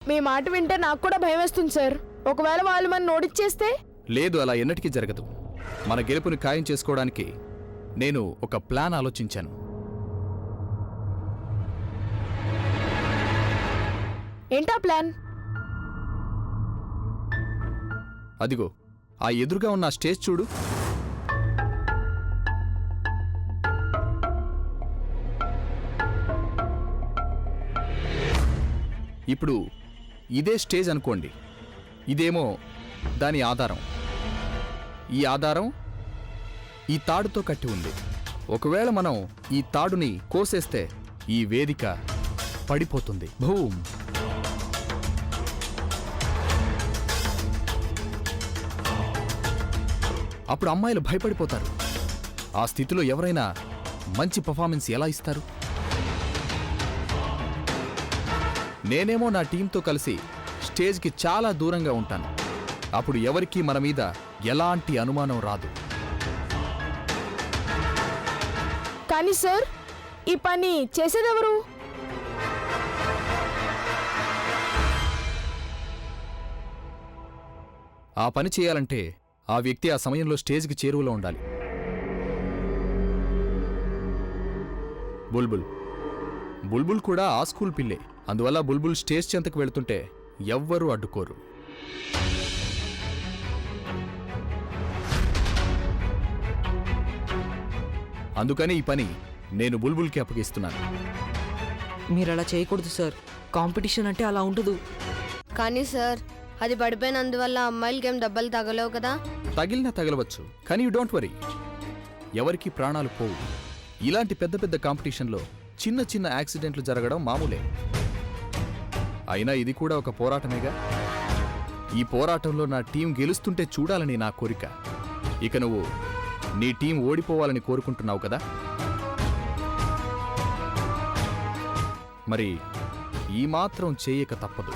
మీ మాట వింటే నాకు కూడా భయం వేస్తుంది సార్. ఒకవేళ వాళ్ళు మన నోటిచ్చేస్తే? లేదు, అలా ఎన్నటికీ జరగదు. మన గెలుపుని ఖాయం చేసుకోవడానికి నేను ఒక ప్లాన్ ఆలోచించాను. ఏంటా ప్లాన్? అదిగో ఆ ఎదురుగా ఉన్న స్టేజ్ చూడు. ఇప్పుడు ఇదే స్టేజ్ అనుకోండి. ఇదేమో దాని ఆధారం. ఈ ఆధారం ఈ తాడుతో కట్టి ఉంది. ఒకవేళ మనం ఈ తాడుని కోసేస్తే ఈ వేదిక పడిపోతుంది. భూమ్! అప్పుడు అమ్మాయిలు భయపడిపోతారు. ఆ స్థితిలో ఎవరైనా మంచి పర్ఫార్మెన్స్ ఎలా ఇస్తారు? నేనేమో నా టీంతో కలిసి స్టేజ్కి చాలా దూరంగా ఉంటాను. అప్పుడు ఎవరికీ మన మీద ఎలాంటి అనుమానం రాదు. కానీ సార్, ఈ పని చేసేదెవరు? ఆ పని చేయాలంటే ఆ వ్యక్తి ఆ సమయంలో స్టేజ్కి చేరువలో ఉండాలి. బుల్బుల్. బుల్బుల్ కూడా ఆ స్కూల్ పిల్లే. అందువల్ల బుల్బుల్ స్టేజ్ చెంతకు వెళుతుంటే ఎవ్వరూ అడ్డుకోరు. అందుకని ఈ పని నేను బుల్బుల్కి అప్పగిస్తున్నాను. మీరు అలా చేయకూడదు సార్. కాంపిటీషన్ అంటే అలా ఉండదు. కానీ సార్, అది పడిపోయినందువల్ల అమ్మాయిలకేం దెబ్బలు తగలవు కదా? తగిలినా తగలవచ్చు, కానీ యూ డోంట్ వరీ, ఎవరికి ప్రాణాలు పోవు. ఇలాంటి పెద్ద పెద్ద కాంపిటీషన్లో చిన్న చిన్న యాక్సిడెంట్లు జరగడం మామూలే. అయినా ఇది కూడా ఒక పోరాటమేగా. ఈ పోరాటంలో నా టీం గెలుస్తుంటే చూడాలని నా కోరిక. ఇక నువ్వు నీ టీం ఓడిపోవాలని కోరుకుంటున్నావు కదా? మరి ఈ మాత్రం చేయక తప్పదు.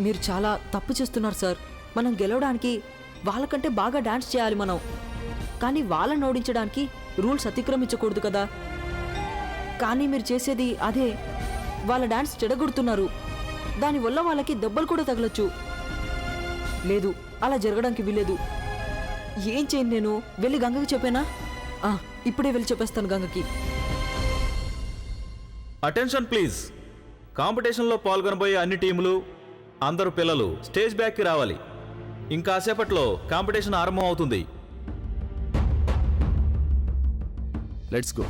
మీరు చాలా తప్పు చేస్తున్నారు సార్. మనం గెలవడానికి వాళ్ళకంటే బాగా డాన్స్ చేయాలి మనం. కానీ వాళ్ళని ఓడించడానికి రూల్స్ అతిక్రమించకూడదు కదా. కానీ మీరు చేసేది అదే. వాళ్ళ డాన్స్ చెడగొడుతున్నారు. దానివల్ల వాళ్ళకి దెబ్బలు కూడా తగలొచ్చు. లేదు, అలా జరగడానికి వీలేదు. ఏం చేయను నేను? వెళ్ళి గంగకి చెప్పేనా? ఇప్పుడే వెళ్ళి చెప్పేస్తాను గంగకి. Attention please. కాంపిటీషన్లో పాల్గొనబోయే అన్ని టీములు, అందరూ పిల్లలు స్టేజ్ బ్యాక్కి రావాలి. ఇంకాసేపట్లో కాంపిటీషన్ ఆరంభం అవుతుంది. Let's go.